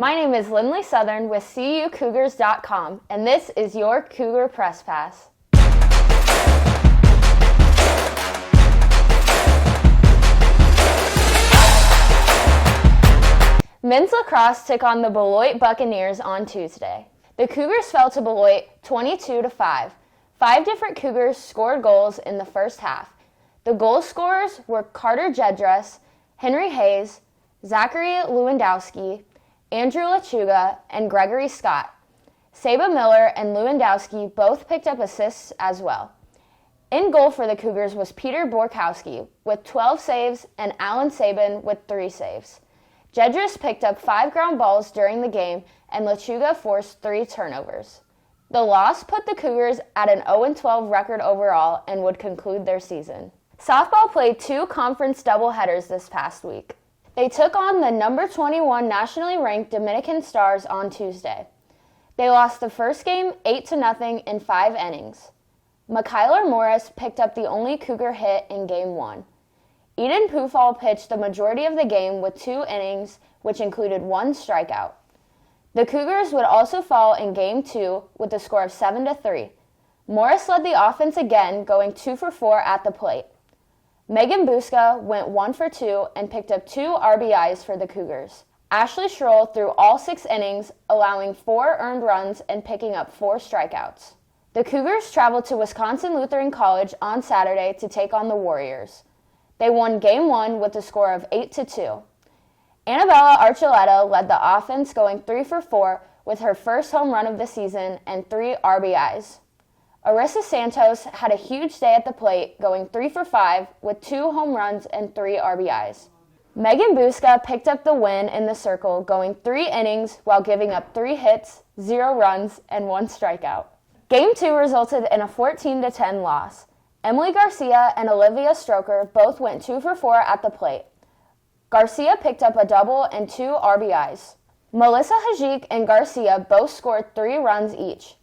My name is Lindley Southern with CUCougars.com, and this is your Cougar Press Pass. Men's lacrosse took on the Beloit Buccaneers on Tuesday. The Cougars fell to Beloit 22-5. 5 different Cougars scored goals in the first half. The goal scorers were Carter Jedress, Henry Hayes, Zachary Lewandowski, Andrew Lechuga, and Gregory Scott. Saba Miller and Lewandowski both picked up assists as well. In goal for the Cougars was Peter Borkowski with 12 saves and Alan Sabin with 3 saves. Jedress picked up 5 ground balls during the game, and Lechuga forced 3 turnovers. The loss put the Cougars at an 0-12 record overall and would conclude their season. Softball played 2 conference doubleheaders this past week. They took on the number 21 nationally ranked Dominican Stars on Tuesday. They lost the first game 8-0 in 5 innings. Mykyler Morris picked up the only Cougar hit in Game 1. Eden Pufall pitched the majority of the game with 2 innings, which included 1 strikeout. The Cougars would also fall in Game 2 with a score of 7-3. Morris led the offense again, going 2 for 4 at the plate. Megan Buska went 1 for 2 and picked up 2 RBIs for the Cougars. Ashley Schroll threw all 6 innings, allowing 4 earned runs and picking up 4 strikeouts. The Cougars traveled to Wisconsin Lutheran College on Saturday to take on the Warriors. They won Game 1 with a score of 8-2. Annabella Archuleta led the offense, going 3 for 4 with her first home run of the season and 3 RBIs. Arissa Santos had a huge day at the plate, going 3 for 5 with 2 home runs and 3 RBIs. Megan Buska picked up the win in the circle, going 3 innings while giving up 3 hits, 0 runs, and 1 strikeout. Game 2 resulted in a 14-10 loss. Emily Garcia and Olivia Stroker both went 2 for 4 at the plate. Garcia picked up a double and 2 RBIs. Melissa Hajik and Garcia both scored 3 runs each.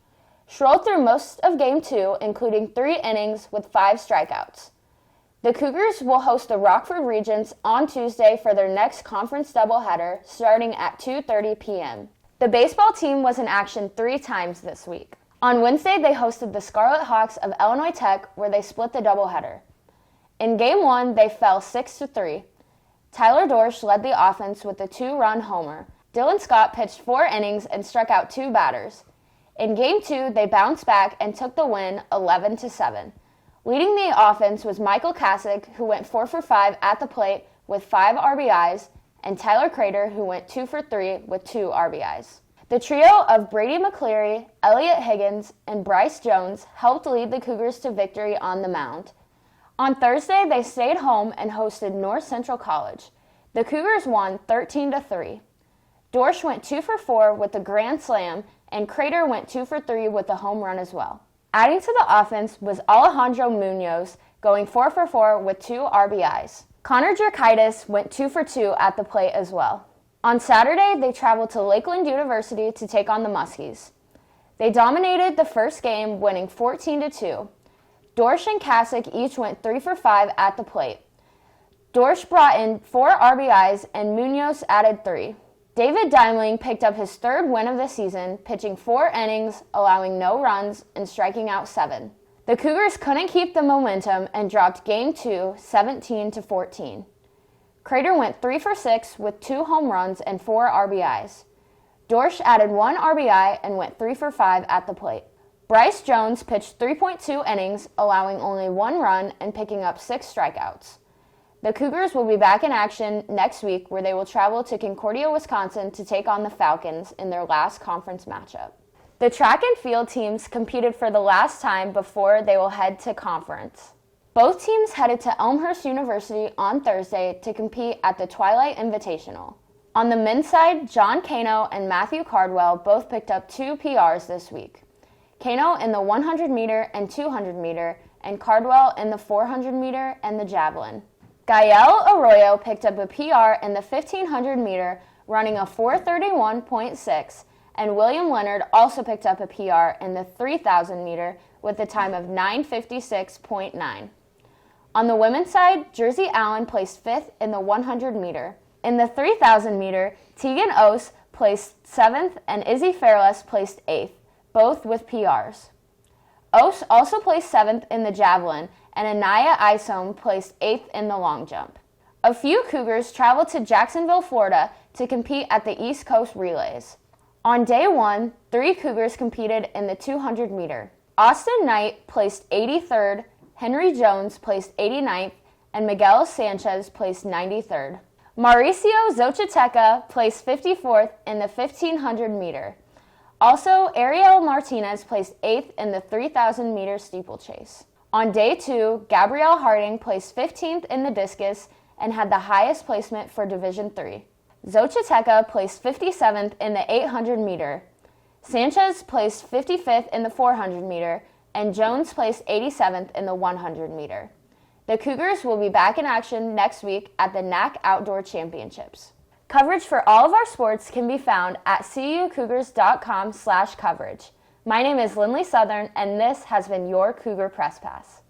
Schroll threw most of Game 2, including 3 innings with 5 strikeouts. The Cougars will host the Rockford Regents on Tuesday for their next conference doubleheader starting at 2:30 p.m. The baseball team was in action 3 times this week. On Wednesday, they hosted the Scarlet Hawks of Illinois Tech, where they split the doubleheader. In Game 1, they fell 6-3. Tyler Dorsch led the offense with a 2-run homer. Dylan Scott pitched 4 innings and struck out 2 batters. In Game 2, they bounced back and took the win 11-7. Leading the offense was Michael Kasich, who went 4 for 5 at the plate with 5 RBIs, and Tyler Crater, who went 2 for 3 with 2 RBIs. The trio of Brady McCleary, Elliot Higgins, and Bryce Jones helped lead the Cougars to victory on the mound. On Thursday, they stayed home and hosted North Central College. The Cougars won 13-3. Dorsch went 2 for 4 with a grand slam, and Crater went 2 for 3 with a home run as well. Adding to the offense was Alejandro Munoz, going 4 for 4 with 2 RBIs. Connor Jerkaitis went 2 for 2 at the plate as well. On Saturday, they traveled to Lakeland University to take on the Muskies. They dominated the first game, winning 14-2. Dorsch and Kasich each went 3 for 5 at the plate. Dorsch brought in 4 RBIs and Munoz added 3. David Deimling picked up his 3rd win of the season, pitching 4 innings, allowing no runs, and striking out 7. The Cougars couldn't keep the momentum and dropped Game 2 17-14. Crater went 3 for 6 with 2 home runs and 4 RBIs. Dorsch added 1 RBI and went 3 for 5 at the plate. Bryce Jones pitched 3.2 innings, allowing only 1 run and picking up 6 strikeouts. The Cougars will be back in action next week, where they will travel to Concordia, Wisconsin to take on the Falcons in their last conference matchup. The track and field teams competed for the last time before they will head to conference. Both teams headed to Elmhurst University on Thursday to compete at the Twilight Invitational. On the men's side, John Cano and Matthew Cardwell both picked up 2 PRs this week. Cano in the 100-meter and 200-meter, and Cardwell in the 400-meter and the javelin. Gael Arroyo picked up a PR in the 1500-meter, running a 4:31.6, and William Leonard also picked up a PR in the 3000-meter with a time of 9:56.9. On the women's side, Jersey Allen placed 5th in the 100-meter. In the 3000-meter, Tegan Ose placed 7th, and Izzy Fairless placed 8th, both with PRs. Ose also placed 7th in the javelin, and Anaya Isom placed 8th in the long jump. A few Cougars traveled to Jacksonville, Florida to compete at the East Coast Relays. On day 1, 3 Cougars competed in the 200 meter. Austin Knight placed 83rd, Henry Jones placed 89th, and Miguel Sanchez placed 93rd. Mauricio Zochateca placed 54th in the 1500 meter. Also, Ariel Martinez placed 8th in the 3,000 meter steeplechase. On day 2, Gabrielle Harding placed 15th in the discus and had the highest placement for Division III. Zochateca placed 57th in the 800 meter. Sanchez placed 55th in the 400 meter, and Jones placed 87th in the 100 meter. The Cougars will be back in action next week at the NAC Outdoor Championships. Coverage for all of our sports can be found at cucougars.com/coverage. My name is Lindley Southern, and this has been your Cougar Press Pass.